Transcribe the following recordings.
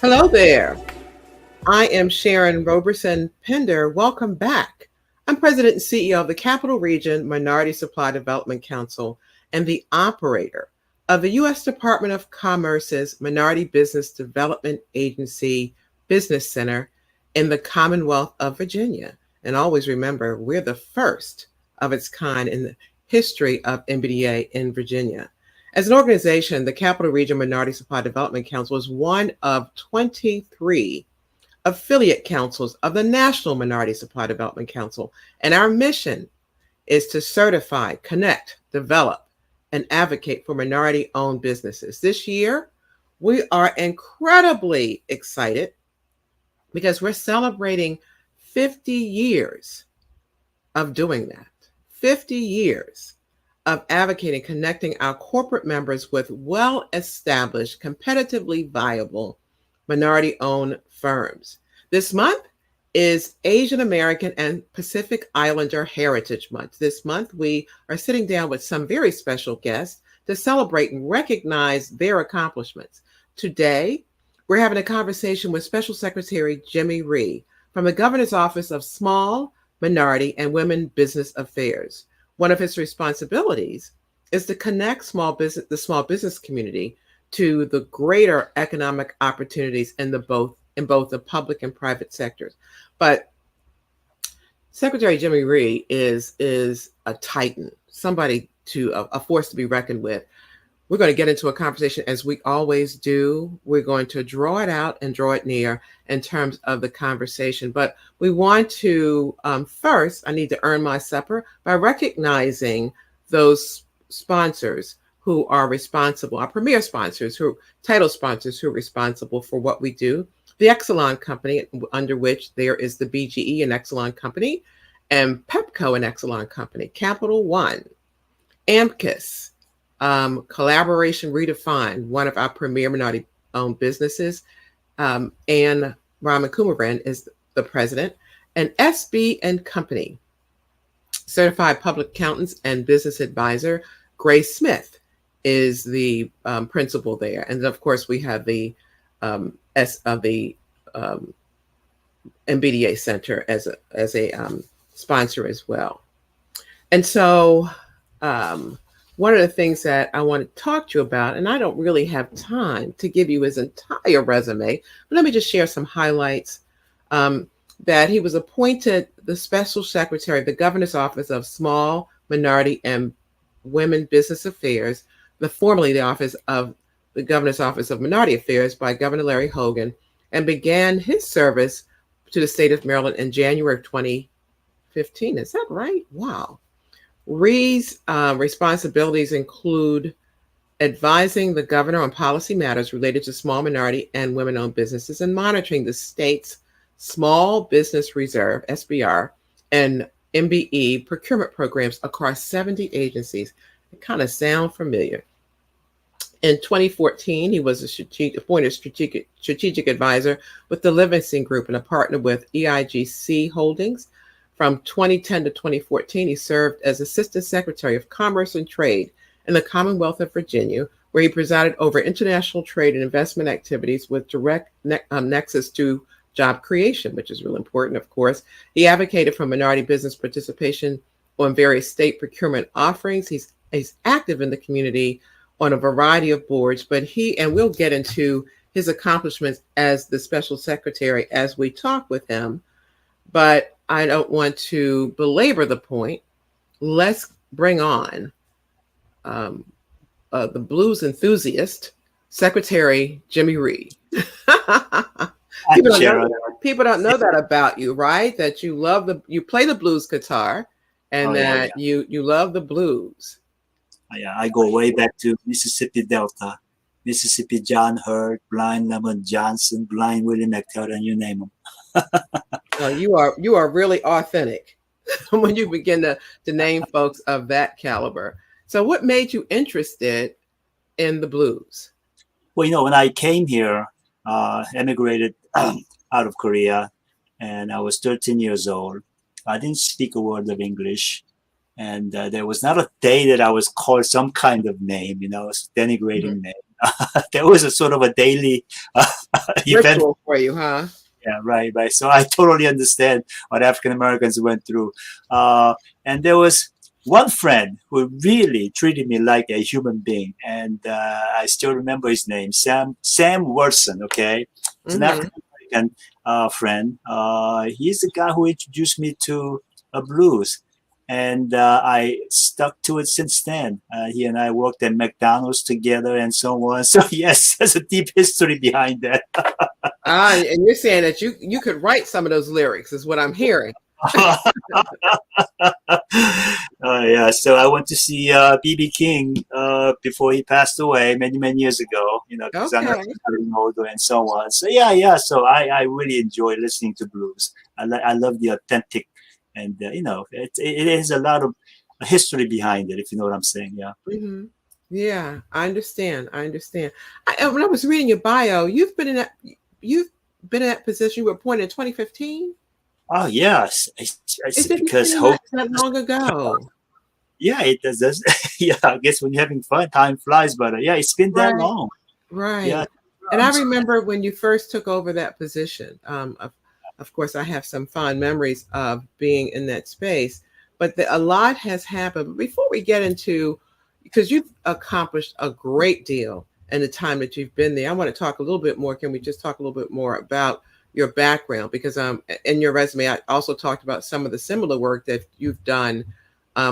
Hello there. I am Sharon Roberson Pender. Welcome back. I'm President and CEO of the Capital Region Minority Supply Development Council and the operator of the U.S. Department of Commerce's Minority Business Development Agency Business Center in the Commonwealth of Virginia. And always remember, we're the first of its kind in the history of MBDA in Virginia. As an organization, the Capital Region Minority Supply Development Council is one of 23 affiliate councils of the National Minority Supply Development Council. And our mission is to certify, connect, develop, and advocate for minority-owned businesses. This year, we are incredibly excited because we're celebrating 50 years of doing that. 50 years of advocating, connecting our corporate members with well-established, competitively viable minority-owned firms. This month is Asian American and Pacific Islander Heritage Month. This month, we are sitting down with some very special guests to celebrate and recognize their accomplishments. Today, we're having a conversation with Special Secretary Jimmy Rhee from the Governor's Office of Small, Minority, and Women Business Affairs. One of his responsibilities is to connect the small business community to the greater economic opportunities in both the public and private sectors. But Secretary Jimmy Rhee is a titan, somebody a force to be reckoned with. We're going to get into a conversation as we always do. We're going to draw it out and draw it near in terms of the conversation. But we want to, first, I need to earn my supper by recognizing those sponsors who are responsible, our premier sponsors, title sponsors who are responsible for what we do. The Exelon Company, under which there is the BGE and Exelon Company, and Pepco and Exelon Company, Capital One, AMCUS, Collaboration Redefined, one of our premier minority-owned businesses, and Raman Kumaran is the president, and SB and Company, Certified Public Accountants and Business Advisor, Grace Smith is the principal there. And of course, we have the MBDA Center as a sponsor as well. And so one of the things that I want to talk to you about, and I don't really have time to give you his entire resume, but let me just share some highlights. That he was appointed the Special Secretary of the Governor's Office of Small, Minority, and Women Business Affairs, formerly the Office of the Governor's Office of Minority Affairs by Governor Larry Hogan, and began his service to the state of Maryland in January of 2015. Is that right? Wow. Rhee's responsibilities include advising the governor on policy matters related to small, minority, and women-owned businesses and monitoring the state's Small Business Reserve, SBR, and MBE procurement programs across 70 agencies. They kind of sound familiar. In 2014, he was appointed strategic advisor with the Livingston Group and a partner with EIGC Holdings. From 2010 to 2014, he served as Assistant Secretary of Commerce and Trade in the Commonwealth of Virginia, where he presided over international trade and investment activities with direct nexus to job creation, which is really important, of course. He advocated for minority business participation on various state procurement offerings. He's active in the community on a variety of boards, but we'll get into his accomplishments as the Special Secretary as we talk with him. But I don't want to belabor the point. Let's bring on the Blues Enthusiast, Secretary Jimmy Rhee. People don't know that about you, right? That you play the blues guitar, and you love the blues. Yeah, I go way back to Mississippi Delta, Mississippi John Hurt, Blind Lemon Johnson, Blind Willie McTell, and you name them. You are really authentic when you begin to name folks of that caliber. So what made you interested in the blues? Well, when I came here, emigrated out of Korea, and I was 13 years old. I didn't speak a word of English. And there was not a day that I was called some kind of name, denigrating name. That was a sort of a daily event. Ritual for you, huh? Yeah, right, right. So I totally understand what African Americans went through. And there was one friend who really treated me like a human being, and I still remember his name, Sam Wilson. Okay, he's an Mm-hmm. African American friend. He's the guy who introduced me to blues, and I stuck to it since then. He and I worked at McDonald's together, and so on. So yes, there's a deep history behind that. And you're saying that you could write some of those lyrics, is what I'm hearing. Yeah, so I went to see BB King before he passed away many years ago. You know, because I'm Okay. older and so on. So yeah. So I really enjoy listening to blues. I love the authentic, and you know, it has a lot of history behind it. If you know what I'm saying, yeah. Hmm. Yeah, I understand. I understand. When I was reading your bio, you've been in that position. You were appointed in 2015. Oh yes, it's It didn't because seem Hogan. like that long ago. Yeah, it does. Yeah, I guess when you're having fun, time flies. But yeah, it's been that Right. long. Yeah. Right. And I remember when you first took over that position. Of course, I have some fond memories of being in that space, but a lot has happened. But before we get into, because you've accomplished a great deal in the time that you've been there, I want to talk a little bit more. Can we just talk a little bit more about your background? Because in your resume, I also talked about some of the similar work that you've done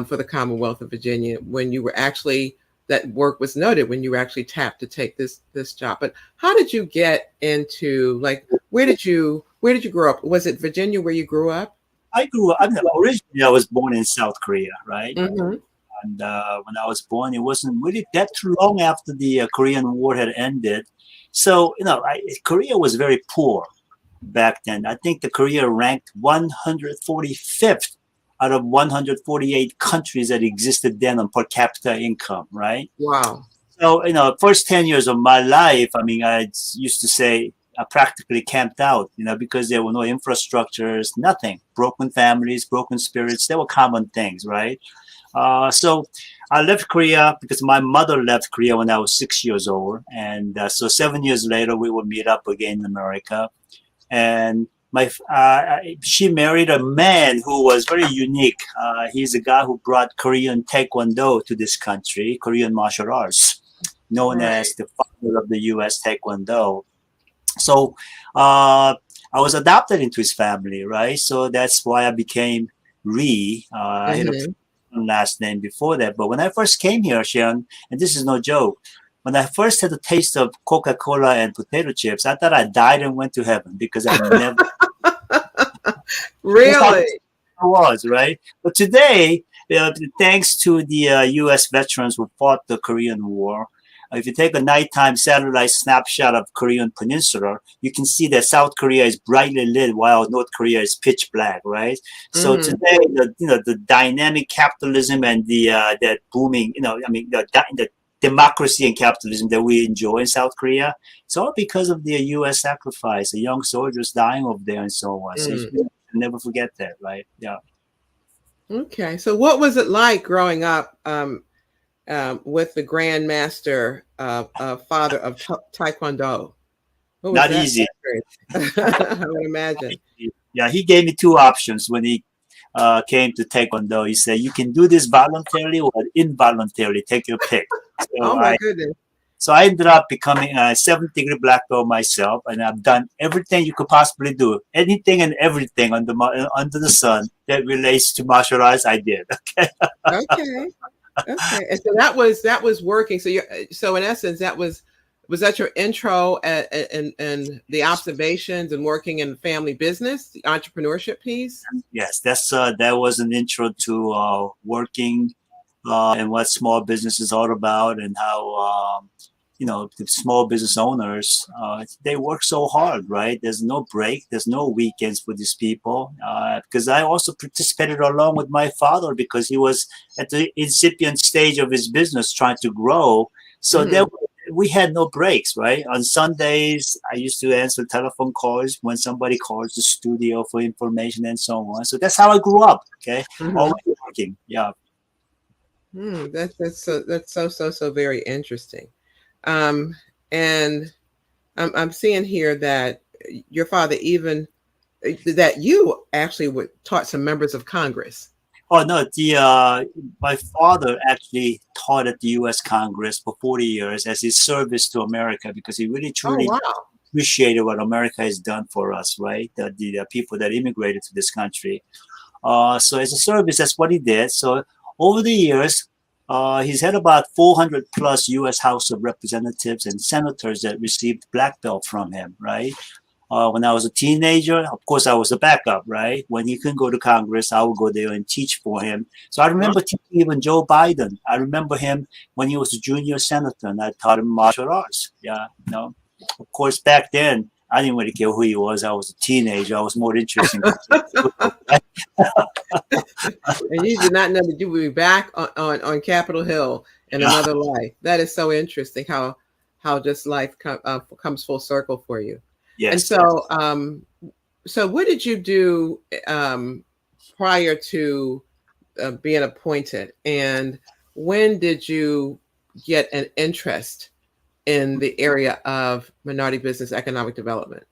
for the Commonwealth of Virginia when you were actually that work was noted when you were actually tapped to take this job. But how did you get into, like, where did you grow up? Was it Virginia where you grew up? I grew up. I mean, originally, I was born in South Korea, right? Mm-hmm. And when I was born, it wasn't really that too long after the Korean War had ended. So you know, Korea was very poor back then. I think the Korea ranked 145th out of 148 countries that existed then on per capita income, right? Wow. So, you know, first 10 years of my life, I mean, I used to say I practically camped out, you know, because there were no infrastructures, nothing. Broken families, broken spirits, they were common things, right? So I left Korea because my mother left Korea when I was 6 years old. And so 7 years later, we would meet up again in America. And she married a man who was very unique. He's a guy who brought Korean Taekwondo to this country, Korean martial arts, known Right. as the father of the U.S. Taekwondo. So I was adopted into his family, right? So that's why I became Rhee. I had a Mm-hmm. last name before that. But when I first came here, Sharon, and this is no joke, when I first had a taste of Coca-Cola and potato chips, I thought I died and went to heaven because I never. That's how Really? I was, right? But today, thanks to the U.S. veterans who fought the Korean War, if you take a nighttime satellite snapshot of Korean Peninsula, you can see that South Korea is brightly lit while North Korea is pitch black, right? So Mm-hmm. today, the dynamic capitalism and the that booming, I mean, the democracy and capitalism that we enjoy in South Korea, it's all because of the U.S. sacrifice, the young soldiers dying over there and so on. So you Mm. should never forget that, right? Yeah. Okay. So what was it like growing up with the Grandmaster, father of Taekwondo? What was Not that easy. experience? I would imagine. Yeah, he gave me two options when he came to Taekwondo. He said, you can do this voluntarily or involuntarily. Take your pick. Oh So my I goodness. so I ended up becoming a seventh-degree black belt myself, and I've done everything you could possibly do, anything and everything under the sun that relates to martial arts. I did. Okay. Okay. And so that was working. So in essence, was that your intro and the observations and working in family business, the entrepreneurship piece? Yes, that was an intro to working and what small business is all about, and how the small business owners they work so hard, right? There's no break, there's no weekends for these people. Because I also participated along with my father because he was at the incipient stage of his business trying to grow. So there Hmm. we had no breaks, right? On Sundays, I used to answer telephone calls when somebody calls the studio for information and so on. So that's how I grew up. Okay, Hmm. always working. Yeah. That's so very interesting. And I'm seeing here that your father even that you actually taught some members of Congress. Oh no, the my father actually taught at the U.S. Congress for 40 years as his service to America because he really Oh, truly wow. appreciated what America has done for us, right? The people that immigrated to this country. So as a service, that's what he did. So over the years, he's had about 400 plus U.S. House of Representatives and senators that received black belt from him, right? When I was a teenager, of course, I was a backup, right? When he couldn't go to Congress, I would go there and teach for him. So I remember teaching even Joe Biden. I remember him when he was a junior senator, and I taught him martial arts. Yeah, you know. Of course, back then, I didn't really care who he was. I was a teenager. I was more interested in football, right? And you did not know that you would be back on Capitol Hill in Yeah. another life. That is so interesting how just life comes full circle for you. And Yes. so what did you do prior to being appointed, and when did you get an interest in the area of minority business economic development?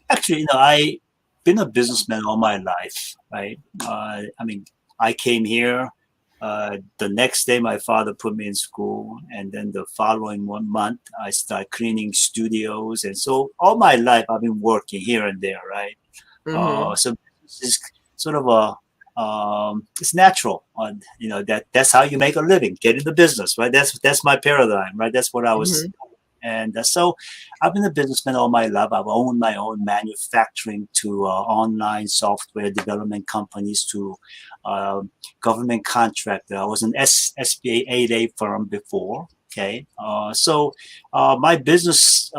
Actually, I've been a businessman all my life, right? I mean, I came here. The next day, my father put me in school, and then the following 1 month, I started cleaning studios, and so all my life I've been working here and there, right? Mm-hmm. So it's sort of it's natural, that's how you make a living, get in the business, right? That's my paradigm, right? That's what I was. Mm-hmm. And so I've been a businessman all my life. I've owned my own manufacturing to online software development companies to uh, government contractor. I was an SBA 8A firm before. Okay. My business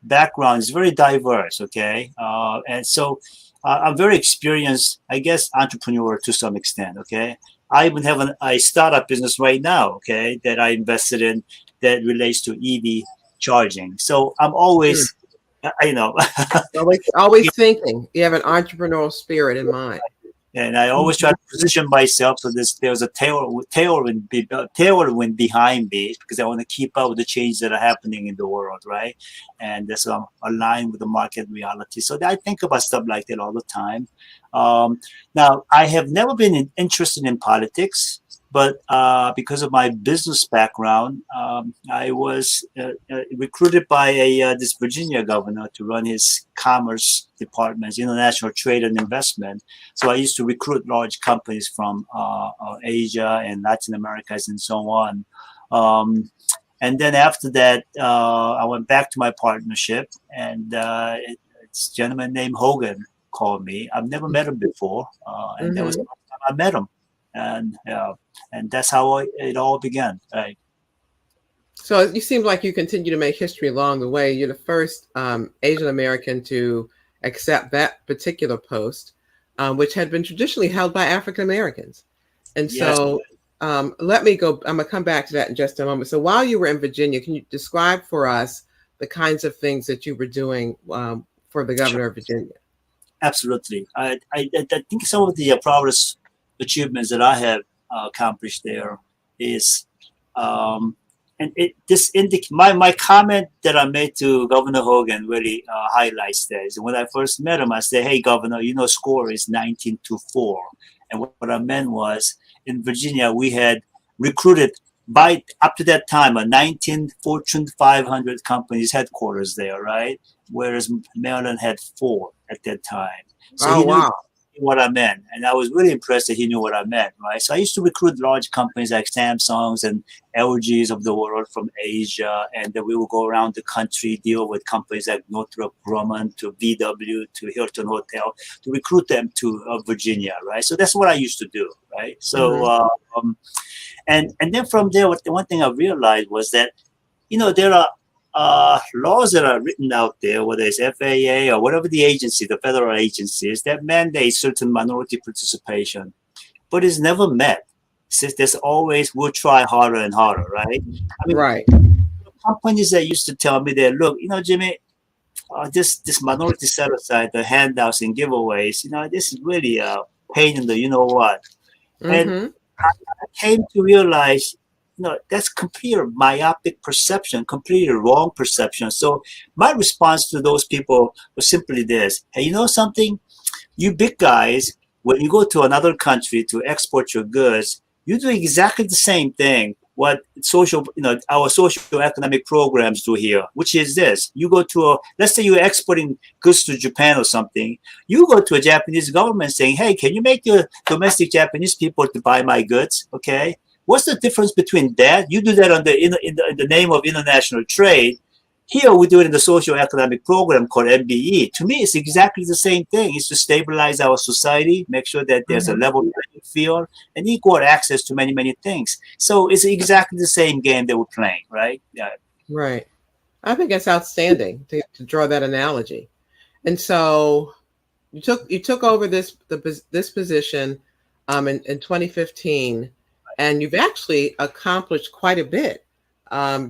background is very diverse. Okay. And so I'm very experienced, I guess, entrepreneur to some extent. Okay. I even have a startup business right now. Okay. That I invested in that relates to EV charging. So I'm always, you know, Always thinking. You have an entrepreneurial spirit in mind. and I always try Mhm. to position myself so there's a tailwind behind me because I want to keep up with the changes that are happening in the world, right? And so I'm aligned with the market reality. So I think about stuff like that all the time. Now, I have never been interested in politics, but because of my business background, I was recruited by this Virginia governor to run his commerce department's international trade and investment. So I used to recruit large companies from Asia and Latin Americas and so on. Um, and then after that, I went back to my partnership, and it's a gentleman named Hogan called me. I've never met him before, and that was the Mhm. first time I met him, and that's how it all began. Right. So you seem like you continue to make history along the way. You're the first Asian American to accept that particular post, which had been traditionally held by African Americans. And Yes. so let me go. I'm going to come back to that in just a moment. So while you were in Virginia, can you describe for us the kinds of things that you were doing for the Sure. governor of Virginia? Absolutely. I think some of the proudest achievements that I have accomplished there is, um, and my comment that I made to Governor Hogan really highlights that. Is when I first met him, I said, "Hey, Governor, score is 19-4," and what I meant was in Virginia we had recruited by up to that time a 19 Fortune 500 companies headquarters there, right? Whereas Maryland had four at that time. So Oh, he knew wow. what I meant, and I was really impressed that he knew what I meant, right? So I used to recruit large companies like Samsungs and LGs of the world from Asia, and then we would go around the country, deal with companies like Northrop Grumman to VW to Hilton Hotel to recruit them to Virginia, right? So that's what I used to do, right? So Hmm. and then from there, the one thing I realized was that there are laws that are written out there, whether it's FAA or whatever the agency, the federal agencies, that mandate certain minority participation, but it's never met. Since there's always, we'll try harder and harder, right? I mean, Right. companies that used to tell me that, look, Jimmy, this minority set aside, the handouts and giveaways, this is really a pain in the you know what. And Hmm. I came to realize that's completely myopic perception, completely wrong perception. So my response to those people was simply this: hey, you know something? You big guys, when you go to another country to export your goods, you do exactly the same thing what our social economic programs do here, which is this. You go to let's say you're exporting goods to Japan or something. You go to a Japanese government saying, hey, can you make the domestic Japanese people to buy my goods? Okay. What's the difference between that? You do that in the name of international trade. Here we do it in the social economic program called MBE. To me, it's exactly the same thing. It's to stabilize our society, make sure that there's a level playing field and equal access to many, many things. So it's exactly the same game that we're playing, right? Yeah. Right. I think it's outstanding to draw that analogy. And so you took over this position in 2015, and you've actually accomplished quite a bit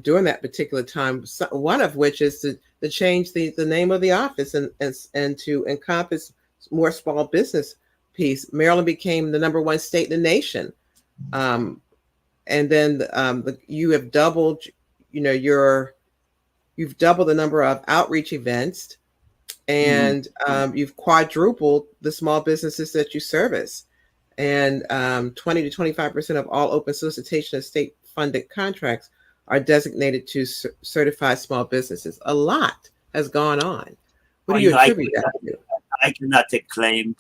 during that particular time. So, one of which is to change the name of the office and to encompass more small business piece. Maryland became the #1 state in the nation, and then you have doubled, you've doubled the number of outreach events, and you've quadrupled the small businesses that you service. And 20 to 25% of all open solicitation of state-funded contracts are designated to certified small businesses. A lot has gone on. What do you attribute that to? I cannot take claim.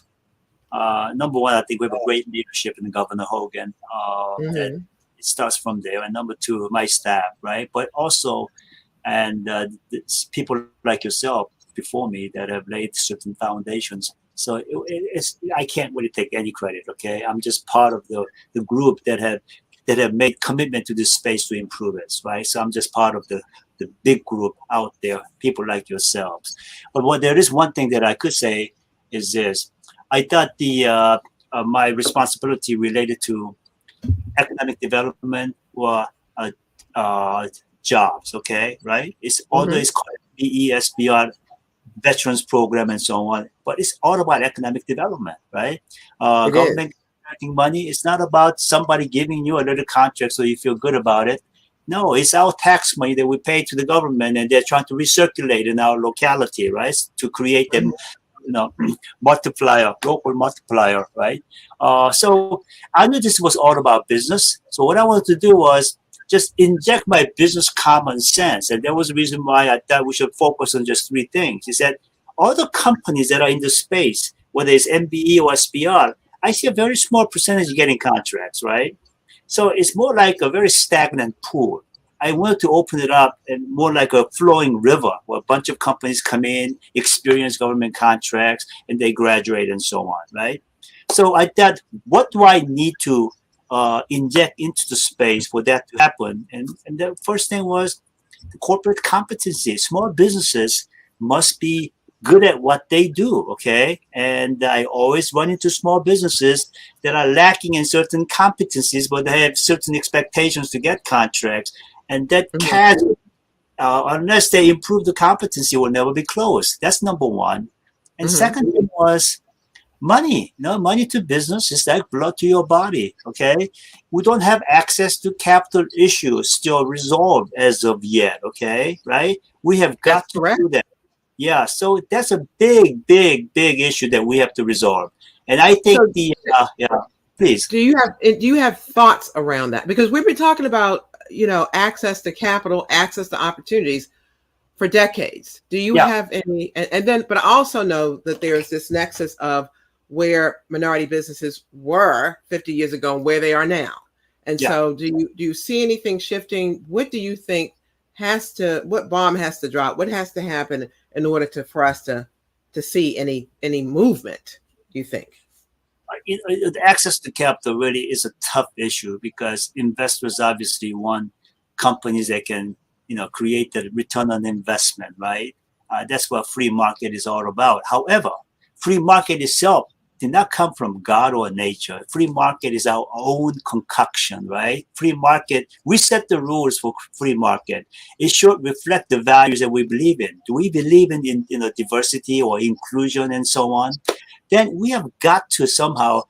Number one, I think we have a great leadership in Governor Hogan. And it starts from there. And number two, my staff, right? But also, and it's people like yourself before me that have laid certain foundations. So I can't really take any credit. Okay, I'm just part of the group that have made commitment to this space to improve it. Right. So I'm just part of the big group out there, people like yourselves. But there is one thing that I could say is this: I thought my responsibility related to economic development were jobs. Okay, right? It's although it's called BESBR veterans program and so on, but it's all about economic development, right? Government collecting money. It's not about somebody giving you a little contract so you feel good about it. No, it's our tax money that we pay to the government, and they're trying to recirculate in our locality, right? To create them, local multiplier, right? So I knew this was all about business. So what I wanted to do was just inject my business common sense. And that was the reason why I thought we should focus on just three things. Is that all the companies that are in the space, whether it's MBE or SBR, I see a very small percentage getting contracts, right? So it's more like a very stagnant pool. I wanted to open it up and more like a flowing river where a bunch of companies come in, experience government contracts, and they graduate and so on, right? So I thought, what do I need to inject into the space for that to happen? And the first thing was the corporate competency. Small businesses must be good at what they do, okay? And I always run into small businesses that are lacking in certain competencies, but they have certain expectations to get contracts. And that chasm, unless they improve the competency, will never be closed. That's number one. And second thing was money. Money to business is like blood to your body, okay? We don't have access to capital issues still resolved as of yet, okay? Right? We have got to do that. Yeah, so that's a big issue that we have to resolve. And I think please. Do you have thoughts around that? Because we've been talking about, access to capital, access to opportunities for decades. Do you have any, and then, but I also know that there's this nexus of where minority businesses were 50 years ago and where they are now. And so do you see anything shifting? What do you think what bomb has to drop? What has to happen in order for us to see any movement, do you think? The access to capital really is a tough issue because investors obviously want companies that can, create the return on investment, right? That's what free market is all about. However, free market itself did not come from God or nature. Free market is our own concoction, right? Free market, we set the rules for free market. It should reflect the values that we believe in. Do we believe in diversity or inclusion and so on? then we have got to somehow,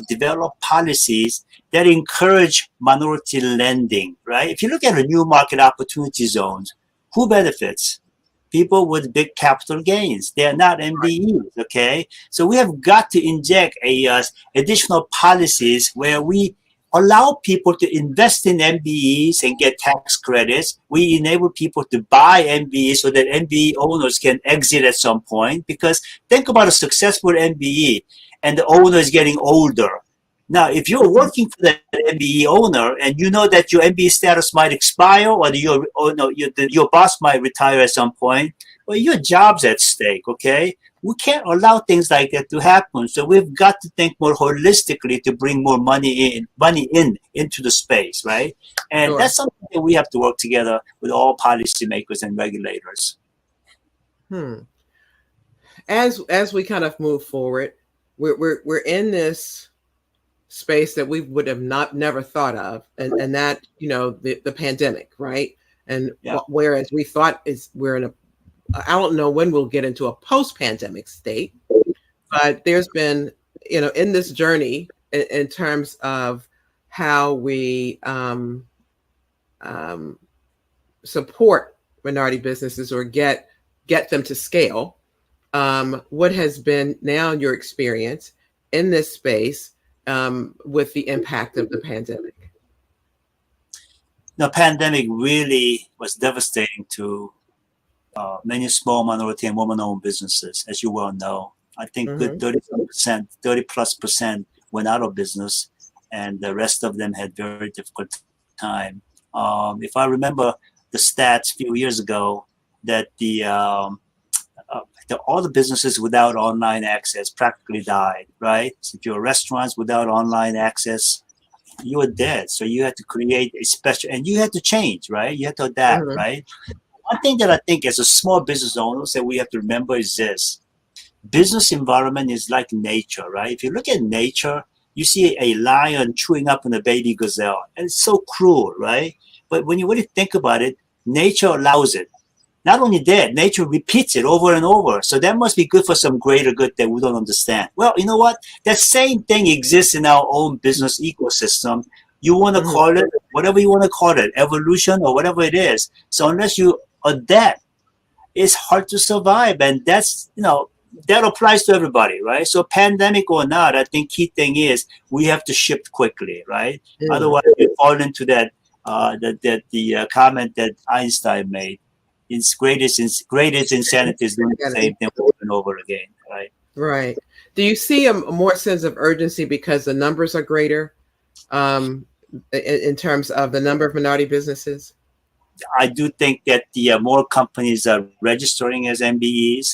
develop policies that encourage minority lending, right? If you look at the new market opportunity zones, who benefits? People with big capital gains. They are not MBEs, okay? So we have got to inject additional policies where we allow people to invest in MBEs and get tax credits. We enable people to buy MBEs so that MBE owners can exit at some point. Because think about a successful MBE and the owner is getting older. Now, if you're working for that MBE owner and you know that your MBE status might expire or your boss might retire at some point, well, your job's at stake, okay? We can't allow things like that to happen. So we've got to think more holistically to bring more money into the space, right? And Sure. that's something that we have to work together with all policymakers and regulators. As we kind of move forward, we're in this space that we would have never thought of, and that the pandemic, right? And whereas we thought we're in a, I don't know when we'll get into a post-pandemic state, but there's been in this journey in terms of how we support minority businesses or get them to scale. What has been now your experience in this space with the impact of the pandemic? The pandemic really was devastating to many small minority and woman-owned businesses, as you well know. I think good 30+% went out of business, and the rest of them had very difficult time. If I remember the stats a few years ago, that all the businesses without online access practically died, right? So if you're restaurants without online access, you were dead. So you had to create a special, and you had to change, right? You had to adapt, right? One thing that I think as a small business owners that we have to remember is this: business environment is like nature, right? If you look at nature, you see a lion chewing up on a baby gazelle, and it's so cruel, right? But when you really think about it, nature allows it. Not only that, nature repeats it over and over. So that must be good for some greater good that we don't understand. Well, you know what? That same thing exists in our own business ecosystem. You want to call it whatever you want to call it, evolution or whatever it is. So unless you adapt, it's hard to survive. And that's, that applies to everybody, right? So pandemic or not, I think key thing is we have to shift quickly, right? Otherwise, we fall into that comment that Einstein made. Its greatest insanity is doing the same thing over and over again, right? Right. Do you see a more sense of urgency because the numbers are greater in terms of the number of minority businesses? I do think that the more companies are registering as MBEs,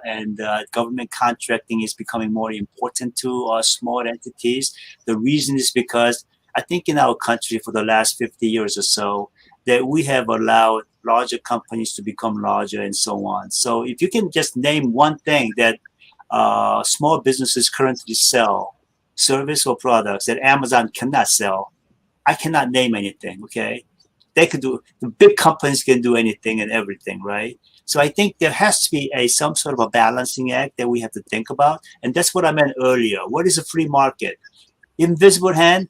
and government contracting is becoming more important to small entities. The reason is because I think in our country for the last 50 years or so, that we have allowed larger companies to become larger and so on. So if you can just name one thing that small businesses currently sell, service or products that Amazon cannot sell, I cannot name anything, okay? They could do, the big companies can do anything and everything, right? So I think there has to be some sort of a balancing act that we have to think about. And that's what I meant earlier. What is a free market? Invisible hand.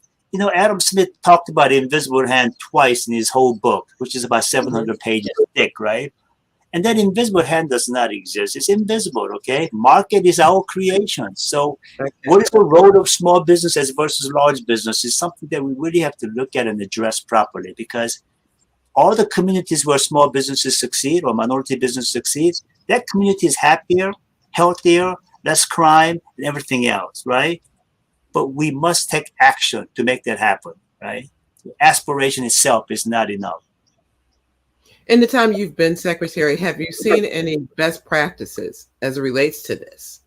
Adam Smith talked about invisible hand twice in his whole book, which is about 700 pages thick, right? And that invisible hand does not exist. It's invisible, okay? Market is our creation. So what is the role of small businesses versus large business is something that we really have to look at and address properly, because all the communities where small businesses succeed or minority business succeeds, that community is happier, healthier, less crime, and everything else, right? But we must take action to make that happen, right? Aspiration itself is not enough. In the time you've been secretary, have you seen any best practices as it relates to this?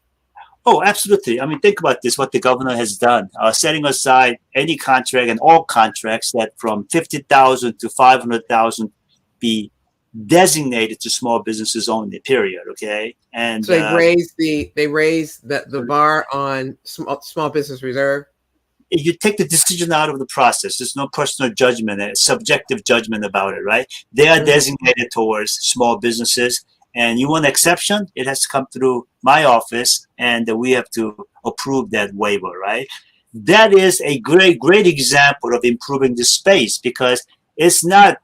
Oh, absolutely. I mean, think about this, what the governor has done, setting aside any contract and all contracts that from 50,000 to 500,000 be designated to small businesses only, period, okay? And so they raised the bar on small business reserve. You take the decision out of the process. There's no personal judgment, subjective judgment about it, right? They are designated towards small businesses, And you want an exception, it has to come through my office, and we have to approve that waiver, right? That is a great example of improving the space, because it's not,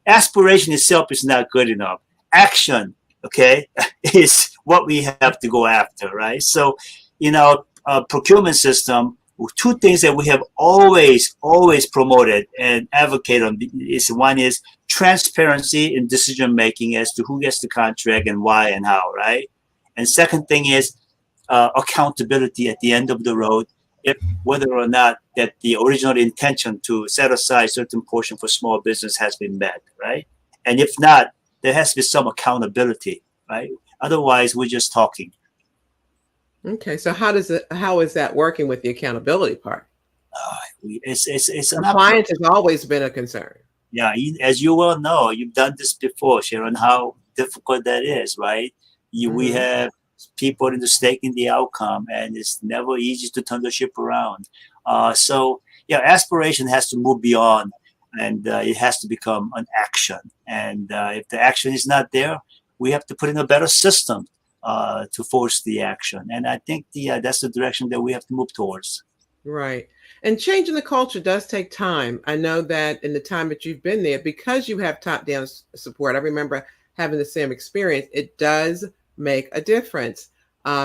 aspiration itself is not good enough. Action, okay, is what we have to go after, right? So, in our procurement system, two things that we have always promoted and advocated on is, one is transparency in decision making as to who gets the contract and why and how, right? And second thing is accountability at the end of the road, if whether or not that the original intention to set aside certain portion for small business has been met, right? And if not, there has to be some accountability, right? Otherwise, we're just talking. Okay, so how is that working with the accountability part? It's an Compliance has always been a concern. Yeah, as you well know, you've done this before, Sharon, how difficult that is, right? We have people in the stake in the outcome, and it's never easy to turn the ship around. So, yeah, aspiration has to move beyond, and it has to become an action. And if the action is not there, we have to put in a better system to force the action. And I think that's the direction that we have to move towards. Right. And changing the culture does take time. I know that in the time that you've been there, because you have top-down support, I remember having the same experience. It does make a difference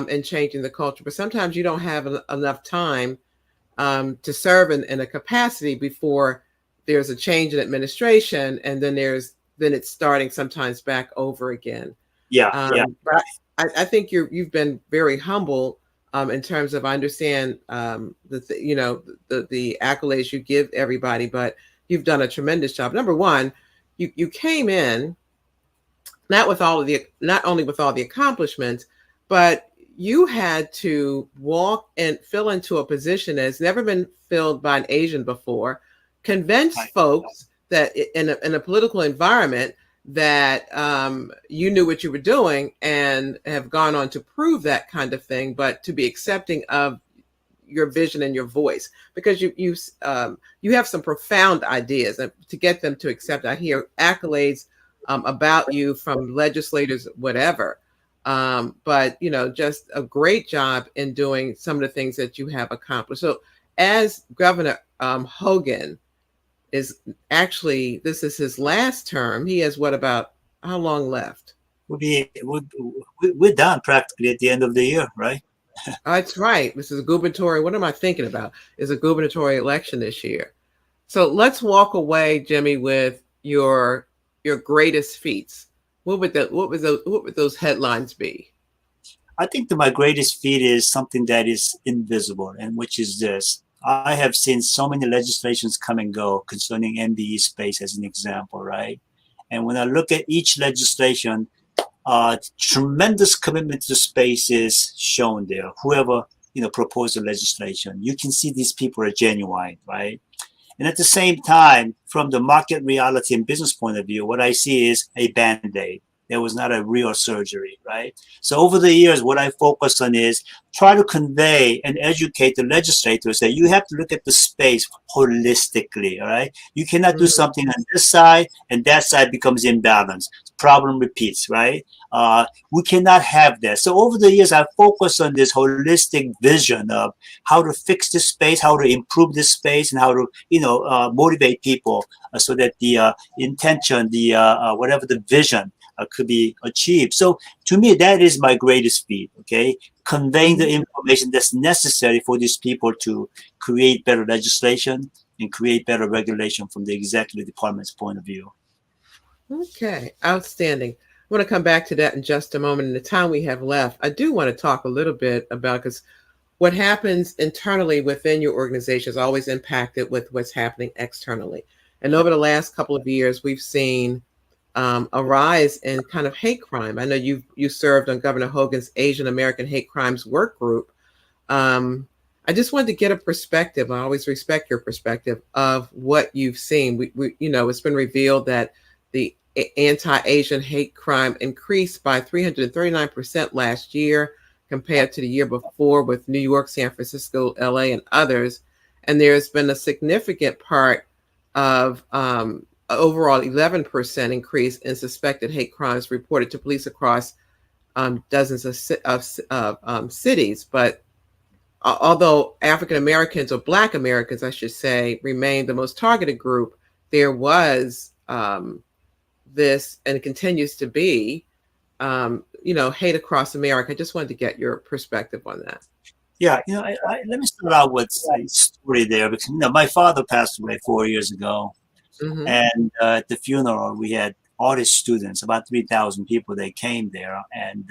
in changing the culture. But sometimes you don't have enough time to serve in a capacity before there's a change in administration, and then it's starting sometimes back over again. Yeah. But I think you've been very humble in terms of, I understand the accolades you give everybody, but you've done a tremendous job. Number one, you came in not only with all the accomplishments, but you had to walk and fill into a position that has never been filled by an Asian before, convince folks that in a political environment that you knew what you were doing, and have gone on to prove that kind of thing, but to be accepting of your vision and your voice, because you have some profound ideas, and to get them to accept. I hear accolades about you from legislators, whatever, but just a great job in doing some of the things that you have accomplished. So, as Governor Hogan is actually, this is his last term. He has how long left? We're done practically at the end of the year, right? That's right. This is a gubernatorial. What am I thinking about? Is a gubernatorial election this year. So let's walk away, Jimmy, with your greatest feats. What would those headlines be? I think that my greatest feat is something that is invisible, and which is this. I have seen so many legislations come and go concerning MBE space, as an example, right? And when I look at each legislation, tremendous commitment to space is shown there. Whoever proposed the legislation, you can see these people are genuine, right? And at the same time, from the market reality and business point of view, what I see is a band-aid. There was not a real surgery, right? So over the years, what I focus on is try to convey and educate the legislators that you have to look at the space holistically, all right? You cannot do something on this side and that side becomes imbalanced. Problem repeats, right? We cannot have that. So over the years, I focus on this holistic vision of how to fix this space, how to improve this space, and how to, motivate people so that the intention, whatever the vision, could be achieved. So to me, that is my greatest feat, okay? Conveying the information that's necessary for these people to create better legislation and create better regulation from the executive department's point of view. Okay, outstanding. I want to come back to that in just a moment. In the time we have left, I do want to talk a little bit about, because what happens internally within your organization is always impacted with what's happening externally. And over the last couple of years, we've seen a rise in kind of hate crime. I know you served on Governor Hogan's Asian American Hate Crimes Work Group. I just wanted to get a perspective. I always respect your perspective of what you've seen. It's been revealed that the anti-Asian hate crime increased by 339% last year compared to the year before, with New York, San Francisco, LA, and others. And there's been a significant part of overall 11% increase in suspected hate crimes reported to police across dozens of cities. But although African Americans, or Black Americans, I should say, remain the most targeted group, there was this, and continues to be, hate across America. I just wanted to get your perspective on that. Yeah, let me start out with a story there because my father passed away 4 years ago, Mm-hmm. and at the funeral we had all his students, about 3,000 people. They came there, and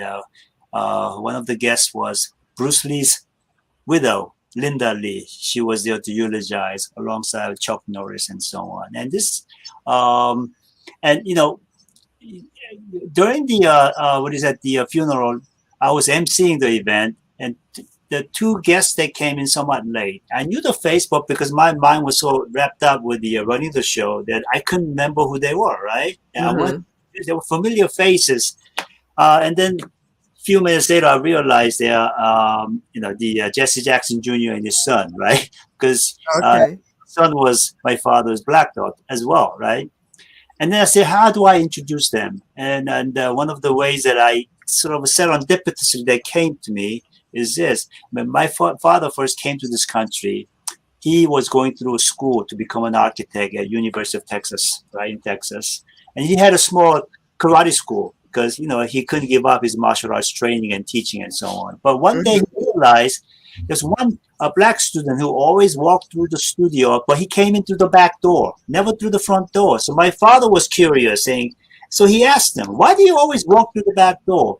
one of the guests was Bruce Lee's widow, Linda Lee. She was there to eulogize alongside Chuck Norris and so on. And this, and during the the funeral, I was emceeing the event, and the two guests that came in somewhat late. I knew the face, but because my mind was so wrapped up with the running the show that I couldn't remember who they were. Right? And they were familiar faces, and then few minutes later, I realized they are, the Jesse Jackson Jr. and his son, right? Because son was my father's black dog as well, right? And then I said, how do I introduce them? And one of the ways that I sort of serendipitously that came to me is this. When my father first came to this country, he was going through school to become an architect at University of Texas, right, in Texas. And he had a small karate school because, he couldn't give up his martial arts training and teaching and so on. But one day he realized there's a black student who always walked through the studio, but he came in through the back door, never through the front door. So my father was curious, so he asked him, why do you always walk through the back door?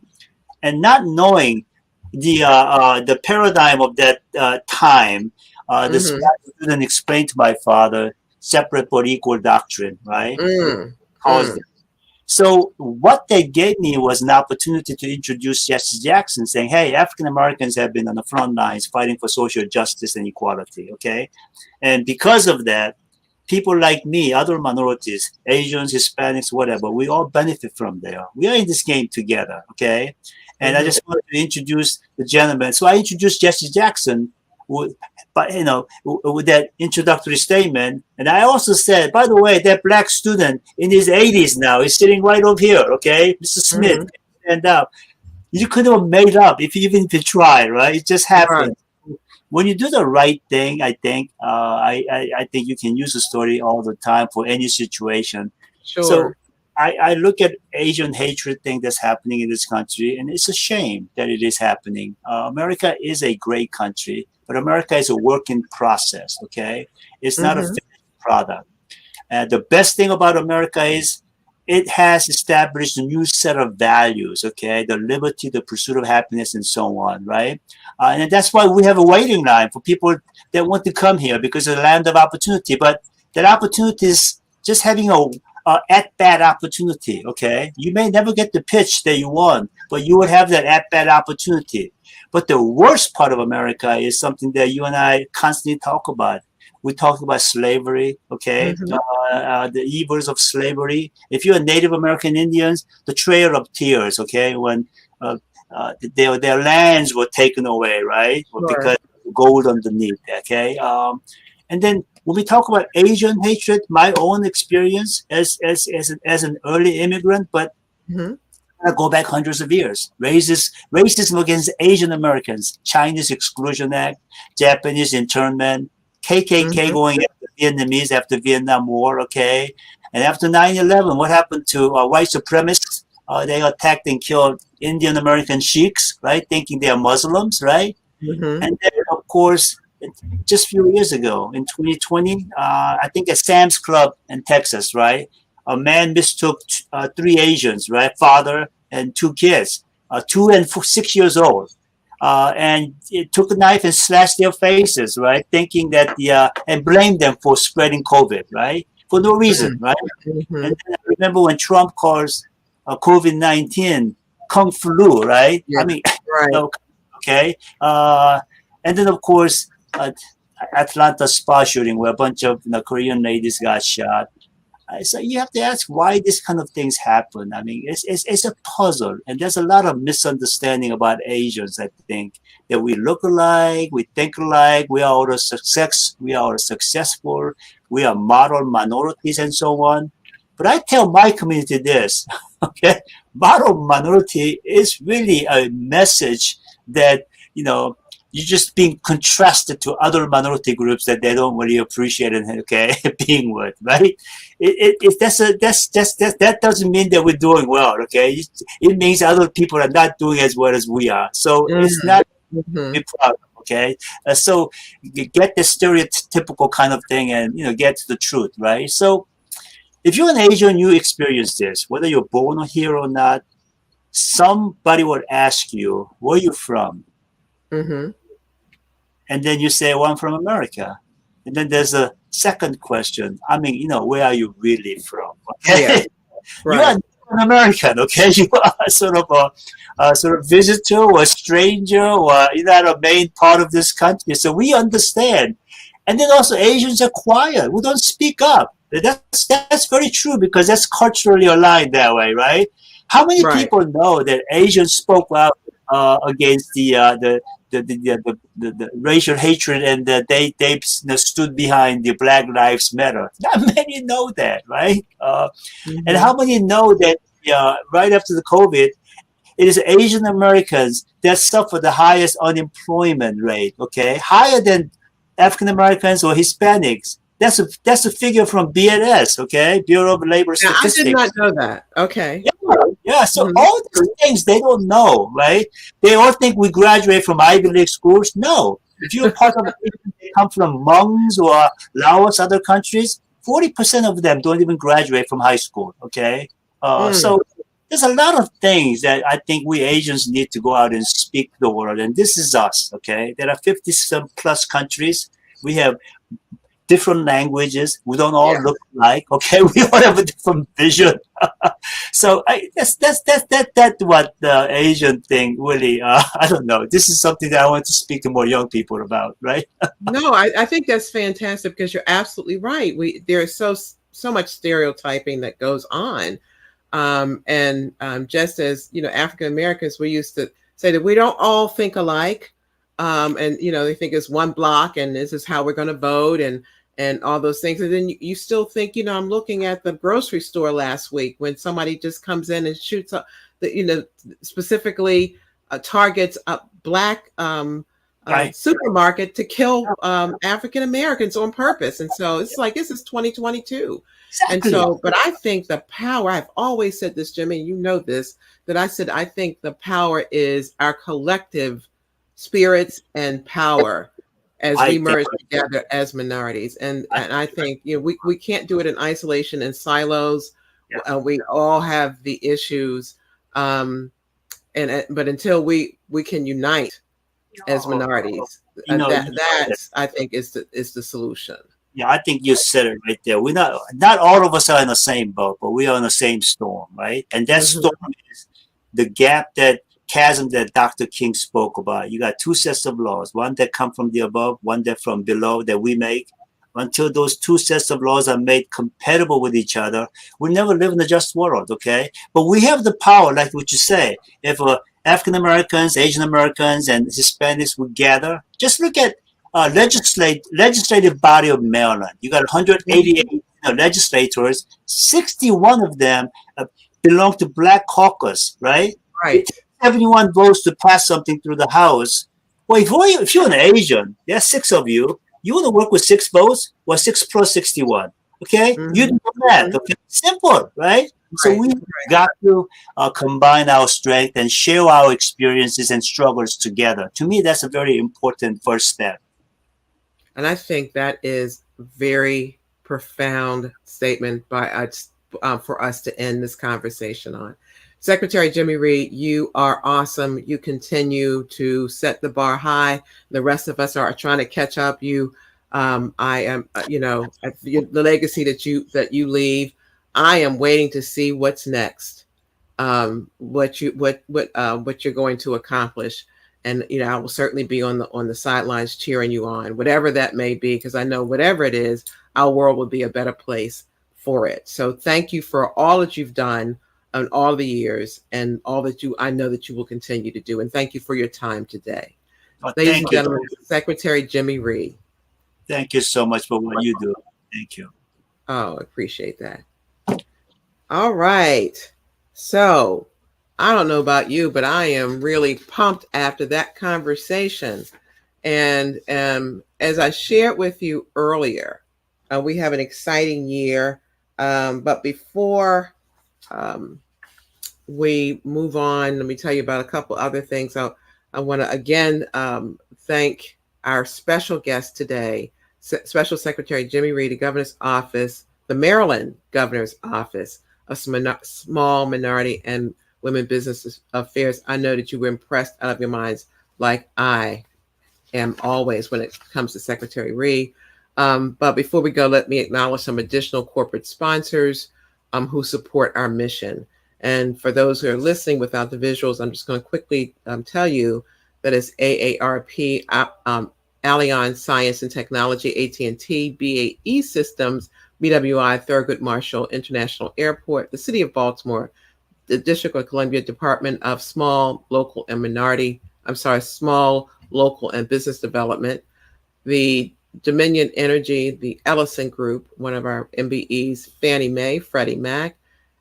And not knowing the paradigm of that time, this black student explained to my father, separate but equal doctrine, right? So what they gave me was an opportunity to introduce Jesse Jackson, saying, hey, African Americans have been on the front lines fighting for social justice and equality, okay? And because of that, people like me, other minorities, Asians, Hispanics, whatever, we all benefit from there. We are in this game together, okay? And I just wanted to introduce the gentleman. So I introduced Jesse Jackson with that introductory statement. And I also said, by the way, that black student in his 80s now is sitting right over here, okay? Mr. Smith, stand up. You could have made up even if you try, right? It just happened. Right. When you do the right thing, I think I think you can use a story all the time for any situation. Sure. So I look at Asian hatred thing that's happening in this country, and it's a shame that it is happening. America is a great country, but America is a work in process, okay? It's not a finished product. The best thing about America is it has established a new set of values, okay? The liberty, the pursuit of happiness, and so on, right? And that's why we have a waiting line for people that want to come here because it's a land of opportunity. But that opportunity is just having a at-bat opportunity, okay? You may never get the pitch that you want, but you would have that at-bat opportunity. But the worst part of America is something that you and I constantly talk about. We talk about slavery, okay? The evils of slavery. If you're a Native American Indians, the Trail of Tears, okay? When their lands were taken away, right? Sure. Because of gold underneath, okay? And then when we talk about Asian hatred, my own experience as an early immigrant, but I go back hundreds of years. Racism against Asian Americans, Chinese Exclusion Act, Japanese internment, KKK going after Vietnamese after Vietnam War, okay? And after 9/11, what happened to white supremacists? They attacked and killed Indian American sheiks, right? Thinking they are Muslims, right? And then, of course, just a few years ago, in 2020, I think at Sam's Club in Texas, right? A man mistook 3 Asians, right? Father and 2 kids, 2 and 6 years old. And it took a knife and slashed their faces, right? Thinking that and blamed them for spreading COVID, right? For no reason, right? And then I remember when Trump calls COVID-19 Kung Flu, right? Yeah, I mean, right. Okay. And then, of course, Atlanta spa shooting where a bunch of Korean ladies got shot. So you have to ask why this kind of things happen. I mean, it's a puzzle, and there's a lot of misunderstanding about Asians. I think that we look alike, we think alike, we are all successful, we are model minorities, and so on. But I tell my community this, okay, bottom minority is really a message that, you're just being contrasted to other minority groups that they don't really appreciate and okay being with, right? That doesn't mean that we're doing well, okay? It means other people are not doing as well as we are. So it's Mhm. not Mhm. be proud of, okay? So you get the stereotypical kind of thing and get to the truth, right? So if you're an Asian, you experience this, whether you're born here or not. Somebody would ask you, where are you from? Mhm. And then you say, well, I'm from America. And then there's a second question. I mean, where are you really from? Yeah. Okay. You are Right. an American, okay? You are sort of a sort of visitor or a stranger, or you're not a main part of this country. So we understand. And then also Asians are quiet. We don't speak up. That's very true because that's culturally aligned that way, right? How many Right. people know that Asians spoke out against the racial hatred and they stood behind the Black Lives Matter? Not many know that, right? And how Mhm. many know that right after the COVID, it is Asian Americans that suffer the highest unemployment rate, okay? Higher than African Americans or Hispanics. That's a figure from BLS, okay? Bureau of Labor Yeah, I did not Statistics. know that. Okay. Yeah, yeah. So Mhm. all these things they don't know, right? They all think we graduate from Ivy League schools. No. If you're part of they come from Hmongs or Laos, other countries, 40% of them don't even graduate from high school. Okay. Mm. So there's a lot of things that I think we Asians need to go out and speak to the world. And this is us. Okay. There are 50 some plus countries. We have different languages. We don't all Yeah. look alike. Okay. We all have a different vision. So that's what the Asian thing really. I don't know. This is something that I want to speak to more young people about, right? No, I think that's fantastic because you're absolutely right. There's so much stereotyping that goes on. And just as African Americans, we used to say that we don't all think alike, and they think it's one block, and this is how we're going to vote, and all those things. And then you still think, I'm looking at the grocery store last week when somebody just comes in and shoots up specifically targets a black Right. supermarket to kill African Americans on purpose. And so it's like this is 2022. And Exactly. so, but I think the power, I've always said this, Jimmy, you know this, that I said, I think the power is our collective spirits and power as I we think. merge together as minorities. And I think, we can't do it in isolation and silos. Yeah. We all have the issues. But until we can unite as Oh, minorities, you know, you that's, I think, is the solution. yeah, I think you said it right there. We're not all of us are in the same boat, but we are in the same storm, right? And that Mhm. storm is the gap, that chasm that Dr. King spoke about. You got two sets of laws, one that come from the above, one that from below that we make. Until those two sets of laws are made compatible with each other, we'll never live in a just world, okay? But we have the power, like what you say. If African Americans, Asian Americans, and Hispanics would gather, just look at legislative body of Maryland. You got 188 Mhm. legislators. 61 of them belong to Black Caucus, right? It Right. takes 71 votes to pass something through the House. Well, if you're an Asian, there's six of you. You want to work with six votes? Well, six plus 61. Okay, you do Mhm. the math. Mhm. Okay, simple, right? So Right. we got to combine our strength and share our experiences and struggles together. To me, that's a very important first step. And I think that is very profound statement by us, for us to end this conversation on. Secretary Jimmy Rhee, you are awesome. You continue to set the bar high. The rest of us are trying to catch up. I am, the legacy that you leave. I am waiting to see what's next. What you're going to accomplish, and I will certainly be on the sidelines cheering you on, whatever that may be, because I know whatever it is, our world will be a better place for it. So thank you for all that you've done on all the years, and all that I know that you will continue to do, and thank you for your time today. Well, Ladies and thank you. gentlemen, Secretary Jimmy Rhee. Thank you so much for what you do. Thank you. Oh, I appreciate that. All right. So I don't know about you, but I am really pumped after that conversation. And as I shared with you earlier, we have an exciting year. But before um, we move on, let me tell you about a couple other things. I want to again thank our special guest today, Special Secretary Jimmy Rhee, the Governor's Office, the Maryland Governor's Office of Small Minority and Women Business Affairs. I know that you were impressed out of your minds, like I am always when it comes to Secretary Rhee. But before we go, let me acknowledge some additional corporate sponsors who support our mission. And for those who are listening without the visuals, I'm just going to quickly tell you that it's AARP, Allianz Science and Technology, AT&T, BAE Systems, BWI, Thurgood Marshall International Airport, the City of Baltimore, the District of Columbia Department of Small, Local, and Business Development, the Dominion Energy, the Ellison Group, one of our MBEs, Fannie Mae, Freddie Mac.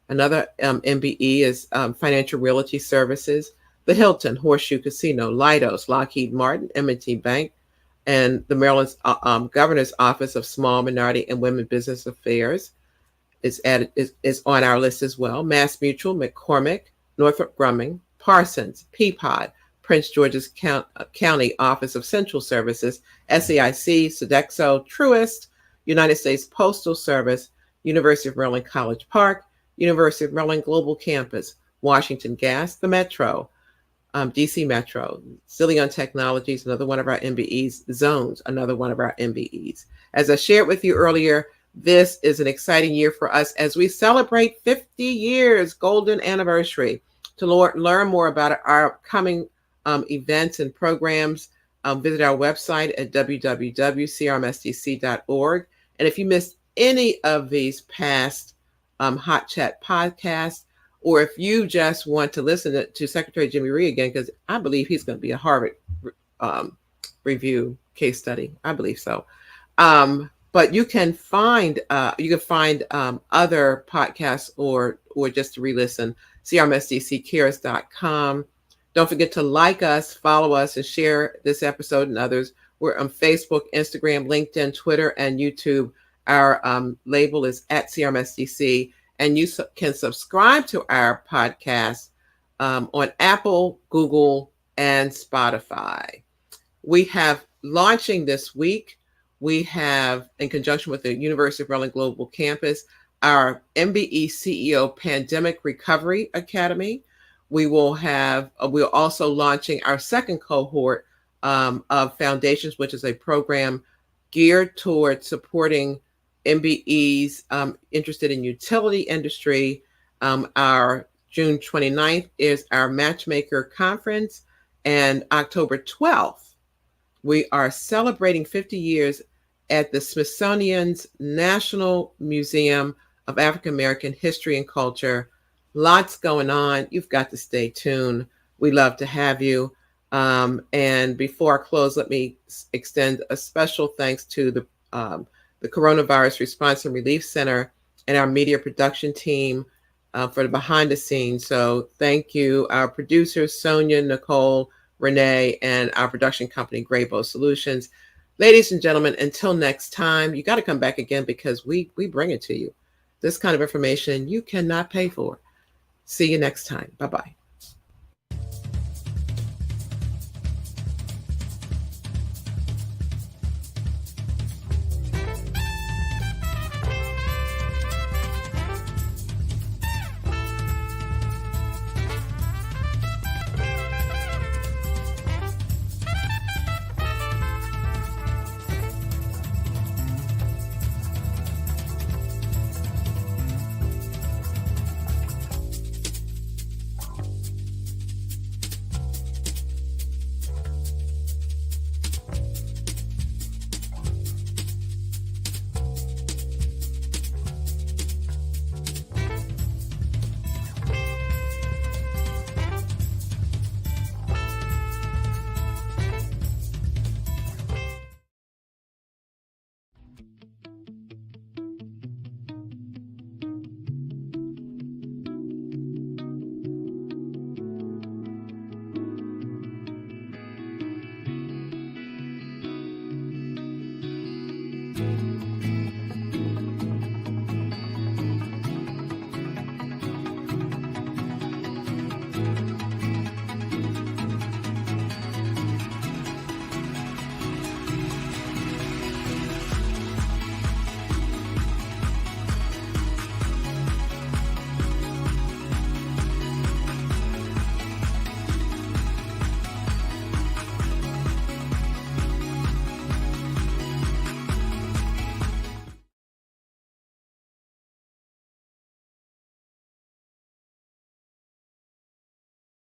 Another MBE is Financial Realty Services, the Hilton, Horseshoe Casino, Leidos, Lockheed Martin, M&T Bank, and the Maryland Governor's Office of Small, Minority, and Women Business Affairs is on our list as well. Mass Mutual, McCormick, Northrop Grumman, Parsons, Peapod, Prince George's County Office of Central Services, SAIC, Sodexo, Truist, United States Postal Service, University of Maryland College Park, University of Maryland Global Campus, Washington Gas, the Metro, DC Metro, Zillion Technologies, another one of our MBEs, Zones, another one of our MBEs. As I shared with you earlier, this is an exciting year for us as we celebrate 50 years, golden anniversary. To learn more about our upcoming events and programs, visit our website at www.crmsdc.org. And if you missed any of these past HotChat podcasts, or if you just want to listen to Secretary Jimmy Rhee again, because I believe he's going to be a Harvard review case study. I believe so. But you can find other podcasts or just to re-listen, crmsdccares.com. Don't forget to like us, follow us, and share this episode and others. We're on Facebook, Instagram, LinkedIn, Twitter, and YouTube. Our label is at CRMSDC, and you can subscribe to our podcast on Apple, Google, and Spotify. We have launching this week. We have, in conjunction with the University of Maryland Global Campus, our MBE CEO Pandemic Recovery Academy. We're also launching our second cohort of Foundations, which is a program geared towards supporting MBEs interested in utility industry. Our June 29th is our Matchmaker Conference, and October 12th, we are celebrating 50 years at the Smithsonian's National Museum of African American History and Culture. Lots going on. You've got to stay tuned. We love to have you. And before I close, let me extend a special thanks to the Coronavirus Response and Relief Center and our media production team for the behind the scenes. So thank you, our producers, Sonia, Nicole, Renee, and our production company, Graybo Solutions. Ladies and gentlemen, until next time, you got to come back again because we bring it to you. This kind of information you cannot pay for. See you next time. Bye-bye.